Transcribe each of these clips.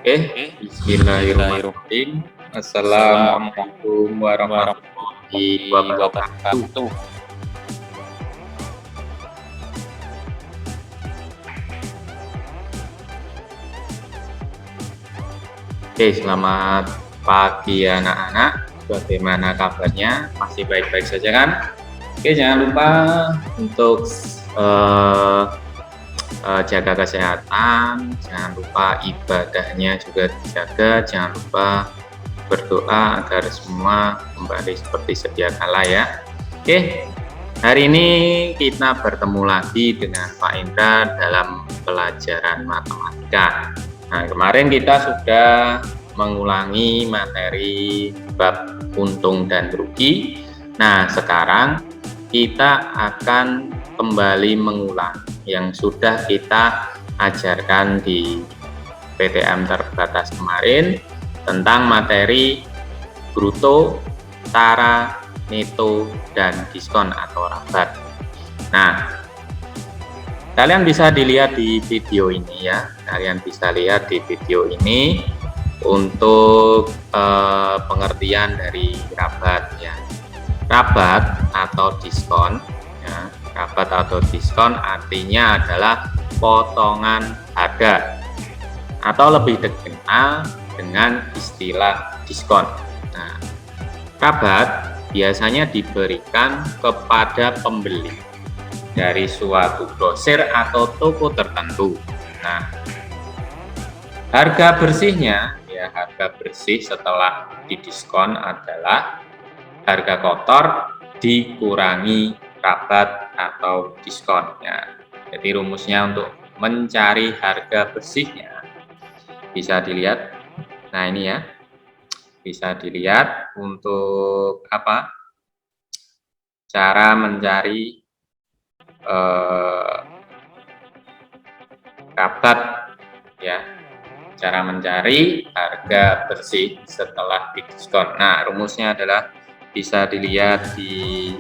Bismillahirrahmanirrahim. Assalamualaikum warahmatullahi wabarakatuh. Selamat pagi anak-anak. Bagaimana kabarnya? Masih baik-baik saja kan? Jangan lupa untuk jaga kesehatan, jangan lupa ibadahnya juga dijaga, jangan lupa berdoa agar semua kembali seperti sedia kala ya. Hari ini kita bertemu lagi dengan Pak Indra dalam pelajaran matematika. Nah, kemarin kita sudah mengulangi materi bab untung dan rugi. Nah, sekarang kita akan kembali mengulang yang sudah kita ajarkan di PTM terbatas kemarin tentang materi bruto, tara, neto, dan diskon atau rabat. Nah, kalian bisa dilihat di video ini ya. Kalian bisa lihat di video ini untuk pengertian dari rabat ya. Rabat atau diskon ya. Rabat atau diskon artinya adalah potongan harga atau lebih dikenal dengan istilah diskon. Nah, rabat biasanya diberikan kepada pembeli dari suatu grosir atau toko tertentu. Nah, harga bersihnya ya, harga bersih setelah didiskon adalah harga kotor dikurangi rabat atau diskon ya. Jadi rumusnya untuk mencari harga bersihnya bisa dilihat. Nah, ini ya. Bisa dilihat untuk apa? Cara mencari rabat ya, cara mencari harga bersih setelah didiskon. Nah, rumusnya adalah bisa dilihat di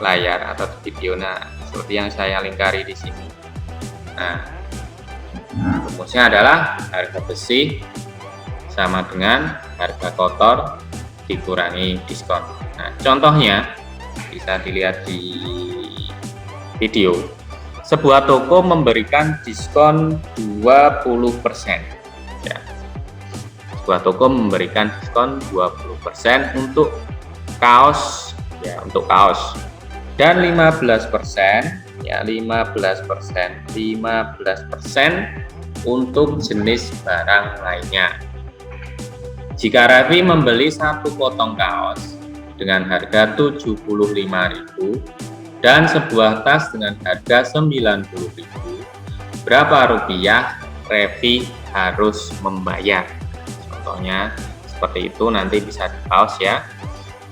layar atau di video, nah seperti yang saya lingkari di sini. Nah, rumusnya adalah harga bersih sama dengan harga kotor dikurangi diskon. Nah, contohnya bisa dilihat di video. Sebuah toko memberikan diskon 20% ya. Sebuah toko memberikan diskon 20% untuk kaos ya, untuk kaos, dan 15% ya, 15% untuk jenis barang lainnya. Jika Raffi membeli satu potong kaos dengan harga 75.000 dan sebuah tas dengan harga 90.000, berapa rupiah Raffi harus membayar? Contohnya seperti itu, nanti bisa di pause ya.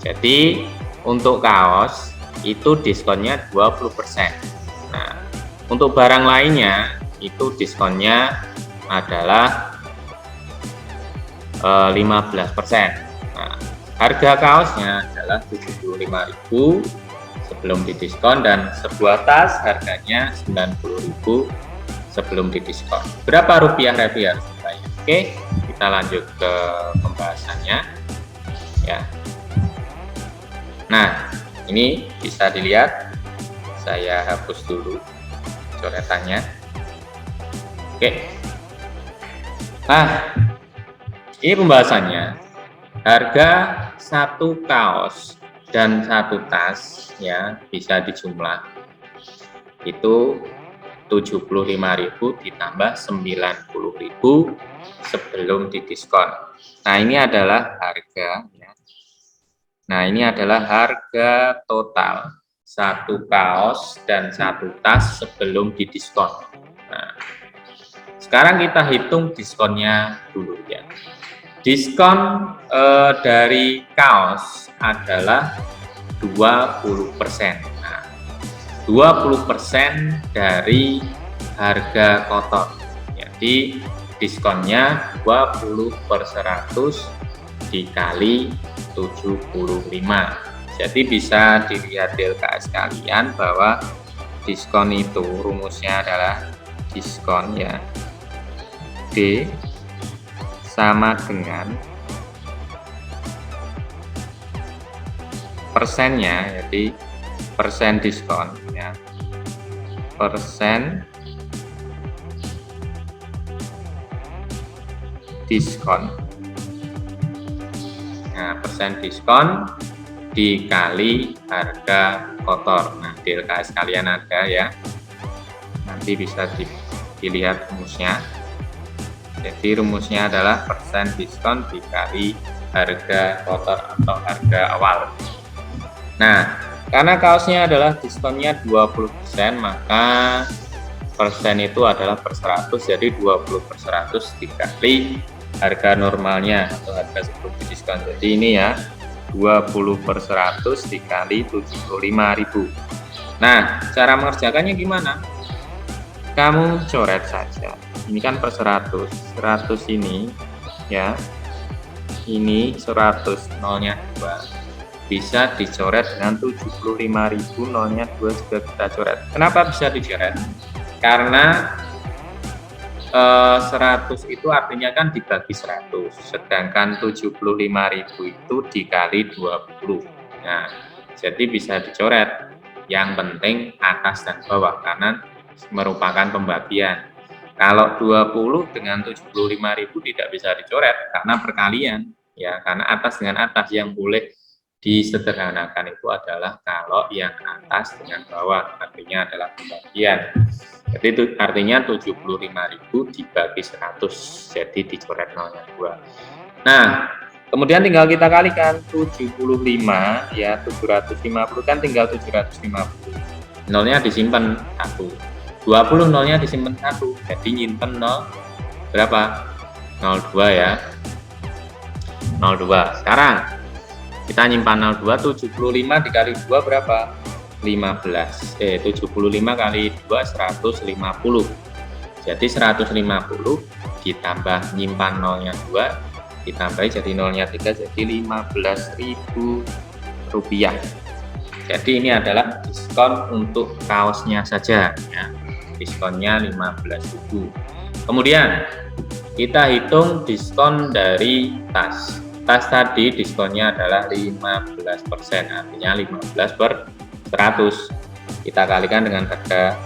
Jadi untuk kaos itu diskonnya 20%. Nah, untuk barang lainnya itu diskonnya adalah 15%. Nah, harga kaosnya adalah 75.000 sebelum didiskon, dan sebuah tas harganya 90.000 sebelum didiskon. Berapa rupiah Raffi harus membayar? Kita lanjut ke pembahasannya ya. Nah, ini bisa dilihat, saya hapus dulu coretannya. Nah, ini pembahasannya. Harga satu kaos dan satu tas ya bisa dijumlah. Itu 75.000 ditambah 90.000 sebelum didiskon. Nah, ini adalah harga ya. Nah, ini adalah harga total satu kaos dan satu tas sebelum didiskon. Nah, sekarang kita hitung diskonnya dulu ya. Diskon dari kaos adalah 20%. Nah, 20% dari harga kotor. Jadi diskonnya 20/100 dikali 75. Jadi bisa dilihat di LKS kalian bahwa diskon itu rumusnya adalah diskon ya, D sama dengan persennya, jadi persen diskon ya, persen diskon. Nah, persen diskon dikali harga kotor. Nah, di LKS kalian ada ya, nanti bisa dilihat rumusnya. Jadi rumusnya adalah persen diskon dikali harga kotor atau harga awal. Nah, karena kaosnya adalah diskonnya 20%, maka persen itu adalah per 100, jadi 20/100 dikali harga normalnya atau harga sebelum diskon. Jadi ini ya, 20/100 dikali 75.000. Nah, cara mengerjakannya gimana? Kamu coret saja. Ini kan per 100. 100 ini ya. Ini 100, nolnya 2. Bisa dicoret dengan 75.000, nolnya 2 juga kita coret. Kenapa bisa dicoret? Karena 100 itu artinya kan dibagi 100, sedangkan 75.000 itu dikali 20. Nah, jadi bisa dicoret. Yang penting atas dan bawah, karena merupakan pembagian. Kalau 20 dengan 75.000 tidak bisa dicoret karena perkalian ya, karena atas dengan atas. Yang boleh disederhanakan itu adalah kalau yang atas dengan bawah, artinya adalah pembagian. Jadi itu artinya 75.000 dibagi 100, jadi dicoret nolnya 2. Nah, kemudian tinggal kita kalikan 75 ya, 750 kan tinggal 750. Nolnya disimpan 1. 20 nolnya disimpan 1. Jadi nyimpen 0 berapa? 02 ya. 02. Sekarang kita nyimpan 02, 75 dikali 2 berapa? 15. 75 kali 2 150. Jadi 150 ditambah nyimpan nolnya 2 ditambah jadi nolnya 3, jadi 15.000 rupiah. Jadi ini adalah diskon untuk kaosnya saja ya. Diskonnya 15.000. Kemudian kita hitung diskon dari tas. Tas tadi diskonnya adalah 15%, artinya 15/100. Kita kalikan dengan harga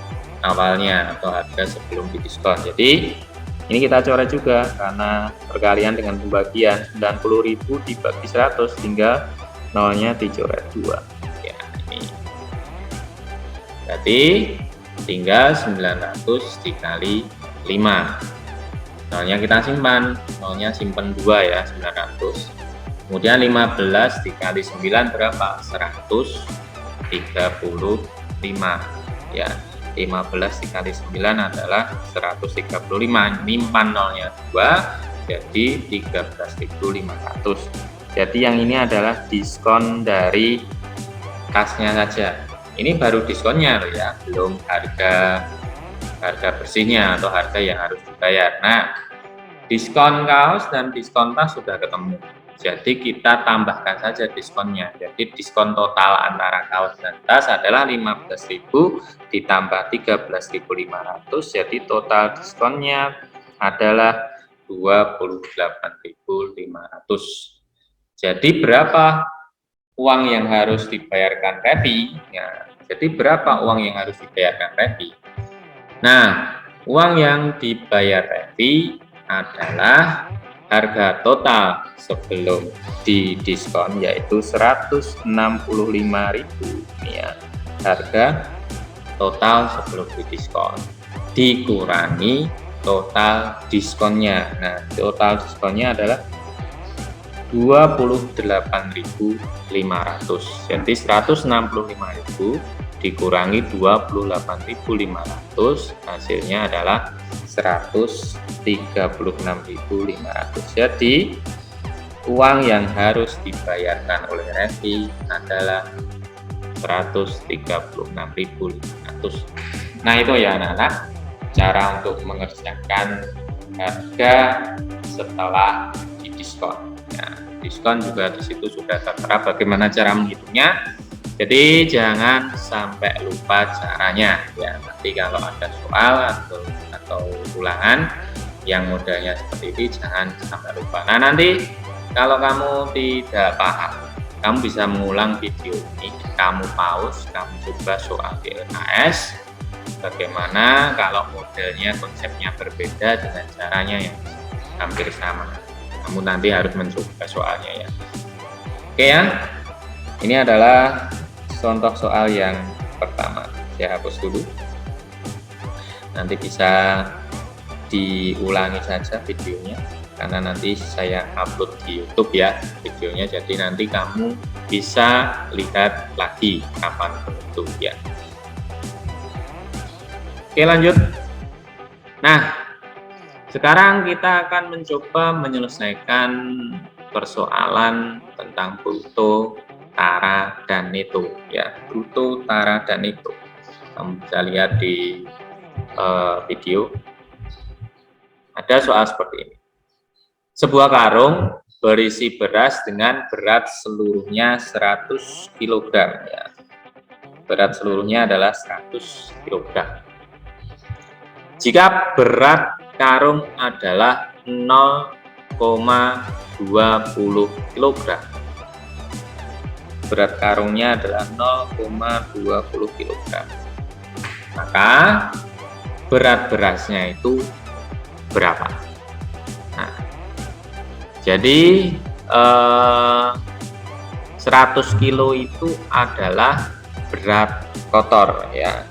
awalnya atau harga sebelum didiskon. Jadi ini kita coret juga karena perkalian dengan pembagian. 90.000 dibagi 100 hingga nolnya dicoret 2 ya, ini berarti tinggal 900 dikali 5. Nolnya kita simpan, nolnya simpan 2 ya, 900. Kemudian 15 dikali 9 berapa? 135 ya. 15 dikali 9 adalah 135. Nyimpan nolnya 2, jadi 13.500. Jadi yang ini adalah diskon dari kasnya saja. Ini baru diskonnya loh ya, belum harga bersihnya atau harga yang harus dibayar. Nah, diskon kaos dan diskon tas sudah ketemu. Jadi kita tambahkan saja diskonnya. Jadi diskon total antara kaos dan tas adalah 15.000 ditambah 13.500. Jadi total diskonnya adalah 28.500. Jadi berapa uang yang harus dibayarkan Revi? Ya, jadi berapa uang yang harus dibayarkan Revi? Nah, uang yang dibayar Revi adalah harga total sebelum didiskon, yaitu 165.000 ya, harga total sebelum didiskon dikurangi total diskonnya. Nah, total diskonnya adalah 28.500. Jadi 165.000 dikurangi 28.500, hasilnya adalah 136.500. Jadi uang yang harus dibayarkan oleh Revi adalah 136.500. Nah, itu ya anak-anak, cara untuk mengerjakan harga setelah didiskon. Nah, diskon juga di situ sudah tertera bagaimana cara menghitungnya. Jadi jangan sampai lupa caranya ya. Nanti kalau ada soal atau ulangan yang modelnya seperti ini jangan sampai lupa. Nah, nanti kalau kamu tidak paham, kamu bisa mengulang video ini, kamu pause, kamu coba soal di LKS, bagaimana kalau modelnya, konsepnya berbeda dengan caranya yang hampir sama. Kamu nanti harus mencoba soalnya ya. Oke ya, ini adalah contoh soal yang pertama. Saya hapus dulu. Nanti bisa diulangi saja videonya, karena nanti saya upload di YouTube ya videonya, jadi nanti kamu bisa lihat lagi kapan itu ya. Oke, lanjut. Nah, sekarang kita akan mencoba menyelesaikan persoalan tentang bruto, tara, dan neto ya. Bruto, tara, dan neto. Kamu bisa lihat di video. Ada soal seperti ini. Sebuah karung berisi beras dengan berat seluruhnya 100 kg ya. Berat seluruhnya adalah 100 kg. Jika berat karung adalah 0,20 kg. Berat karungnya adalah 0,20 kg. Maka berat berasnya itu berapa? Nah, jadi 100 kilo itu adalah berat kotor ya.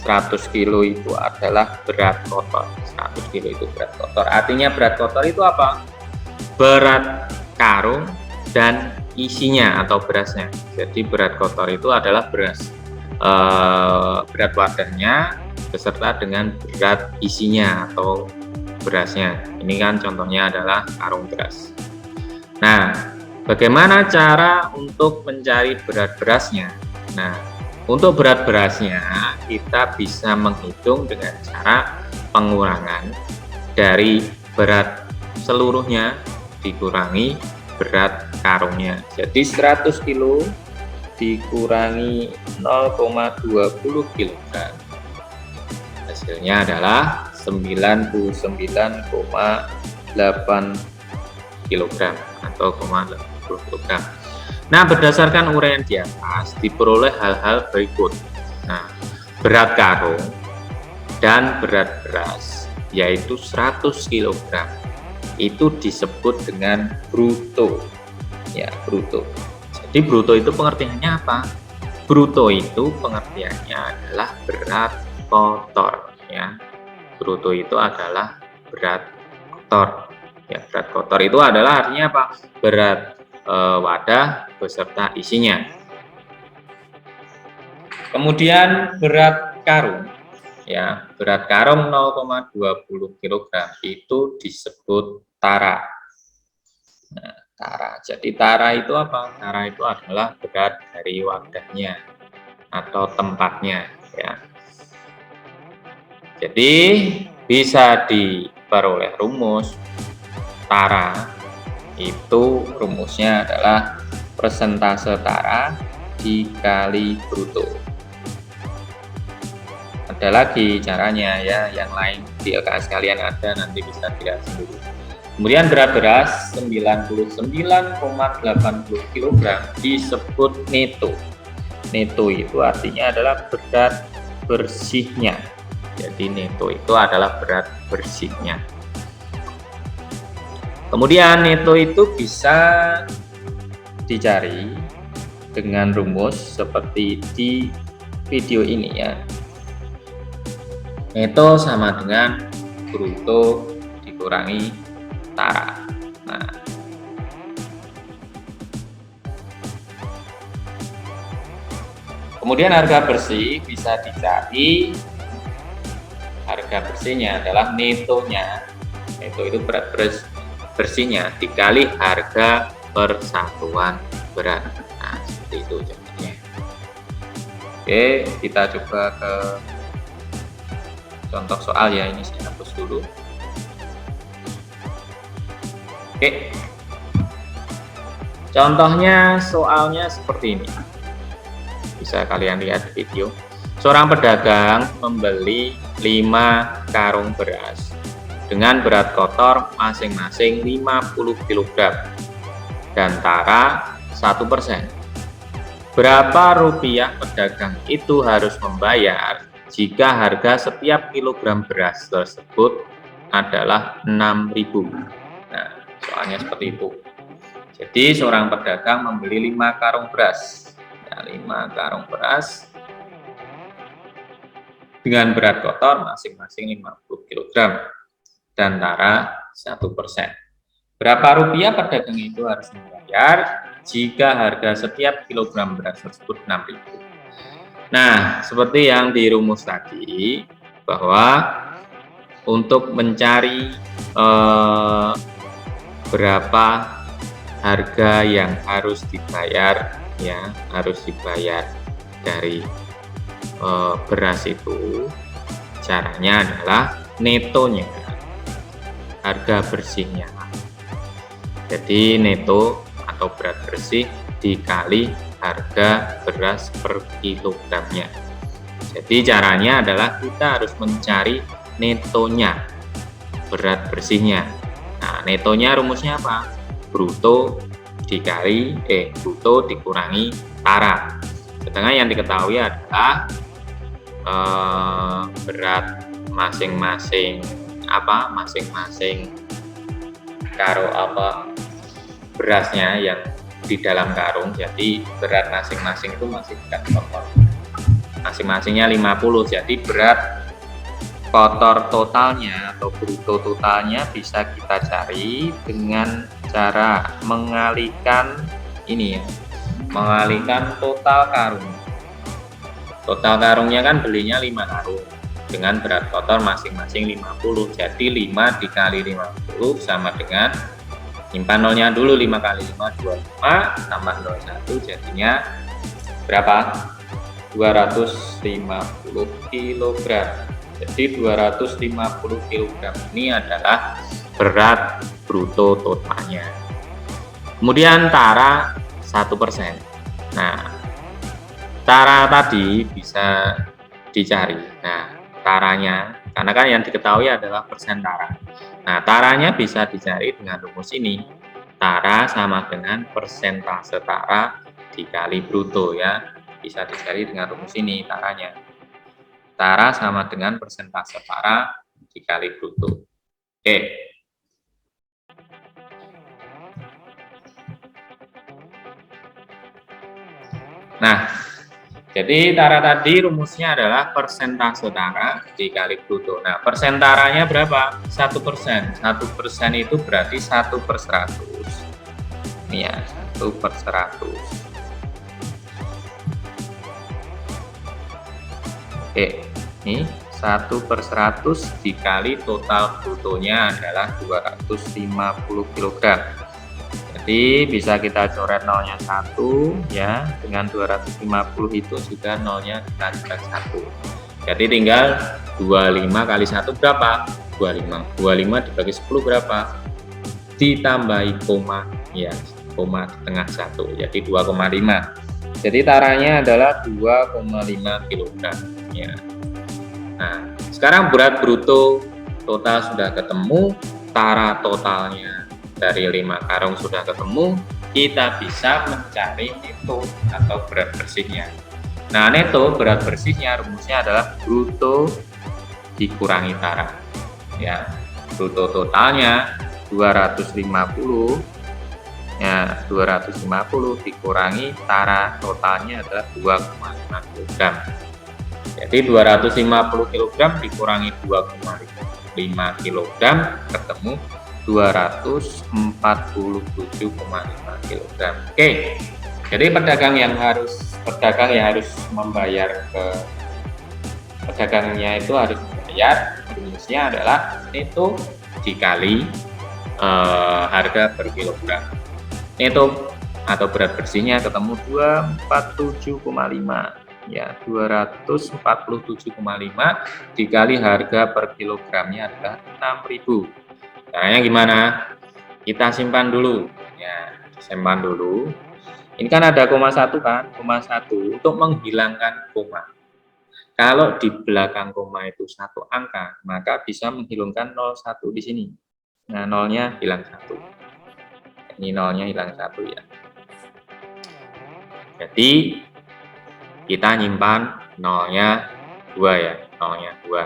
100 kilo itu adalah berat kotor. 100 kilo itu berat kotor. Artinya berat kotor itu apa? Berat karung dan isinya atau berasnya. Jadi berat kotor itu adalah beras, berat wadahnya beserta dengan berat isinya atau berasnya. Ini kan contohnya adalah karung beras. Nah, bagaimana cara untuk mencari berat berasnya? Nah, untuk berat berasnya kita bisa menghitung dengan cara pengurangan dari berat seluruhnya dikurangi berat karungnya. Jadi 100 kilo dikurangi 0,20 kg. Hasilnya adalah 99,8 kg atau 0,80 kg. Nah, berdasarkan uraian di atas diperoleh hal-hal berikut. Nah, berat karung dan berat beras yaitu 100 kg itu disebut dengan bruto ya, bruto. Jadi bruto itu pengertiannya apa? Bruto itu pengertiannya adalah berat kotor ya. Bruto itu adalah berat kotor ya. Berat kotor itu adalah artinya apa? Berat wadah beserta isinya. Kemudian berat karung ya, berat karung 0,20 kg itu disebut tara. Nah, tara. Jadi tara itu apa? Tara itu adalah berat dari wadahnya atau tempatnya ya. Jadi bisa diperoleh rumus tara itu, rumusnya adalah persentase tara dikali bruto. Ada lagi caranya ya, yang lain di LKS kalian ada, nanti bisa dilihat sendiri. Kemudian berat beras 99,80 kg disebut neto. Neto itu artinya adalah berat bersihnya. Jadi neto itu adalah berat bersihnya. Kemudian neto itu bisa dicari dengan rumus seperti di video ini ya. Neto sama dengan bruto dikurangi tara. Nah, kemudian harga bersih bisa dicari. Harga bersihnya adalah netonya. Neto itu berat bersihnya dikali harga persatuan berat. Nah, seperti itu contohnya. Oke, kita coba ke contoh soal ya. Ini saya hapus dulu. Oke, contohnya soalnya seperti ini. Bisa kalian lihat di video. Seorang pedagang membeli 5 karung beras dengan berat kotor masing-masing 50 kg dan tara 1%. Berapa rupiah pedagang itu harus membayar jika harga setiap kilogram beras tersebut adalah 6.000? Nah, soalnya seperti itu. Jadi seorang pedagang membeli 5 karung beras. Nah, 5 karung beras dengan berat kotor masing-masing 50 kg dan tara 1%. Berapa rupiah pedagang itu harus membayar jika harga setiap kilogram beras tersebut 6.000? Nah, seperti yang dirumus tadi, bahwa untuk mencari berapa harga yang harus dibayar, ya, harus dibayar dari beras itu, caranya adalah netonya, harga bersihnya. Jadi neto atau berat bersih dikali harga beras per kilogramnya. Jadi caranya adalah kita harus mencari netonya, berat bersihnya. Nah, netonya rumusnya apa? Bruto dikurangi tara. Sedangkan yang diketahui adalah berat masing-masing karo berasnya yang di dalam karung. Jadi berat masing-masing itu masih berat kotor, masing-masingnya 50. Jadi berat kotor totalnya atau bruto totalnya bisa kita cari dengan cara mengalihkan mengalihkan total karung. Total karungnya kan belinya 5 karung dengan berat kotor masing-masing 50. Jadi 5 dikali 50 sama dengan, simpan nolnya dulu, 5 kali 5 25 tambah 01 jadinya berapa? 250 kg. Jadi 250 kg ini adalah berat bruto totalnya. Kemudian tara 1%. Nah, tara tadi bisa dicari. Nah, taranya, karena kan yang diketahui adalah persen tara. Nah, taranya bisa dicari dengan rumus ini. Tara sama dengan persentase tara dikali bruto, ya. Bisa dicari dengan rumus ini taranya. Tara sama dengan persentase tara dikali bruto. Oke. Nah, jadi tara tadi rumusnya adalah persentase tara dikali bruto. Nah, persen taranya berapa? 1%. 1% itu berarti 1/100. Ini ya, 1/100. Oke, ini 1/100 dikali total brutonya adalah 250 kg. Jadi bisa kita coret nolnya 1, ya. Dengan 250 itu juga nolnya kita coret 1. Jadi tinggal 25 kali 1 berapa? 25. 25 dibagi 10 berapa? Ditambahi koma, ya, koma di tengah 1. Jadi 2,5. Jadi taranya adalah 2,5 kg, ya. Nah, sekarang berat bruto total sudah ketemu, tara totalnya dari 5 karung sudah ketemu, kita bisa mencari neto atau berat bersihnya. Nah, neto berat bersihnya rumusnya adalah bruto dikurangi tara. Ya, bruto totalnya 250, ya, 250 dikurangi tara totalnya adalah 2,5 kg. Jadi 250 kg dikurangi 2,5 kg ketemu 247,5 kg. Oke, jadi pedagang yang harus membayar ke pedagangnya itu harus membayar, rumusnya adalah neto dikali harga per kilogram. Neto atau berat bersihnya ketemu 247,5, ya, 247,5 dikali harga per kilogramnya adalah 6.000. Caranya gimana? Kita simpan dulu, ya, simpan dulu. Ini kan ada koma 1 kan, koma 1 untuk menghilangkan koma. Kalau di belakang koma itu satu angka, maka bisa menghilangkan 01 di sini. Nah, nolnya hilang 1. Ini nolnya hilang 1 ya. Jadi kita nyimpan nolnya 2 ya, nolnya 2.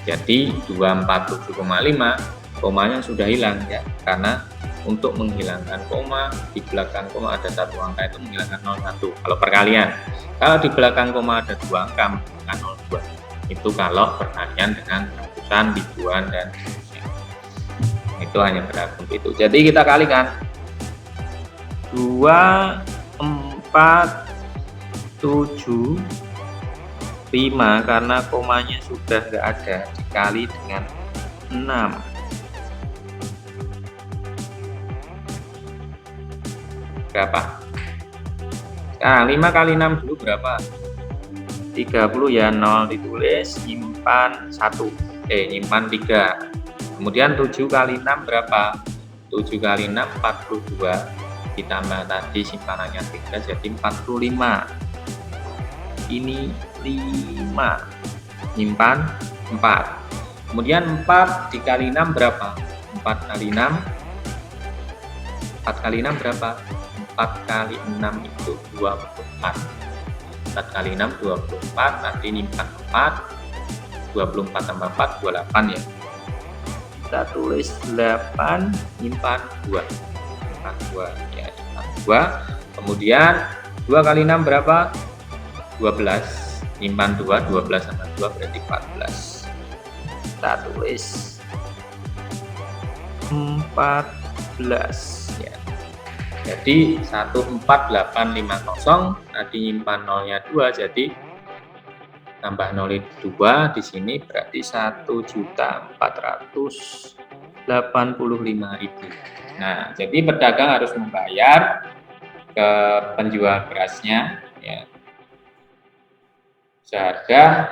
Jadi 247,5 komanya sudah hilang ya, karena untuk menghilangkan koma di belakang koma ada satu angka itu menghilangkan 01 kalau perkalian. Kalau di belakang koma ada 2 angka menghilangkan 02. Itu kalau perkalian dengan ratusan, ribuan, dan seterusnya. Itu hanya berlaku itu. Jadi kita kalikan 2, 4, 7, 5 karena komanya sudah nggak ada, dikali dengan 6. Berapa? Sekarang 5 kali 6 dulu berapa? 30 ya, 0 ditulis, nyimpan 1, nyimpan 3. Kemudian 7 kali 6 berapa? 7 kali 6 42, ditambah tadi simpanannya 3 jadi 45. Ini 5, nyimpan 4. Kemudian 4 dikali 6 berapa? 4 kali 6 berapa? 4 kali 6 itu 24. 4 kali 6 24, nanti nyimpan 4, 24 tambah 4 28 ya. Kita tulis 8, nyimpan 2. Nyimpan 2 ya, nyimpan 2. Kemudian 2 kali 6 berapa? 12, nyimpan 2, 12 sama 2 berarti 14. Kita tulis 14 ya. Jadi 14850 tadi nyimpan nolnya 2, jadi tambah nol 2 di sini berarti 1.485.000. Nah, jadi pedagang harus membayar ke penjual berasnya ya, seharga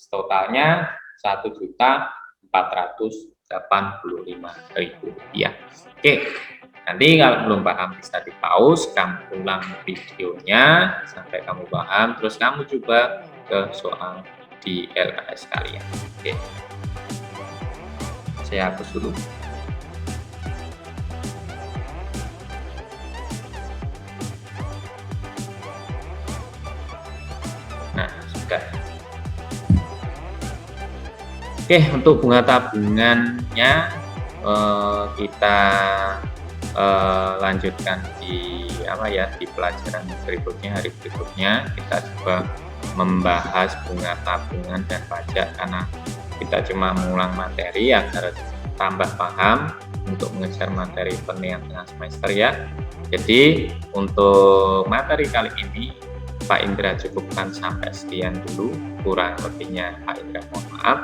totalnya 1.485.000 rupiah. Oke, nanti kalau belum paham bisa di pause, kamu ulang videonya sampai kamu paham, terus kamu coba ke soal di LKS kalian. Oke, saya hapus dulu. Nah, sudah. Oke, untuk bunga tabungannya kita lanjutkan di di pelajaran berikutnya, hari berikutnya kita coba membahas bunga tabungan dan pajak, karena kita cuma mengulang materi agar tambah paham untuk mengejar materi penilaian tengah semester ya. Jadi untuk materi kali ini Pak Indra cukupkan sampai sekian dulu, kurang lebihnya Pak Indra mohon maaf.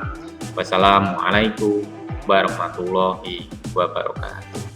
Wassalamualaikum warahmatullahi wabarakatuh.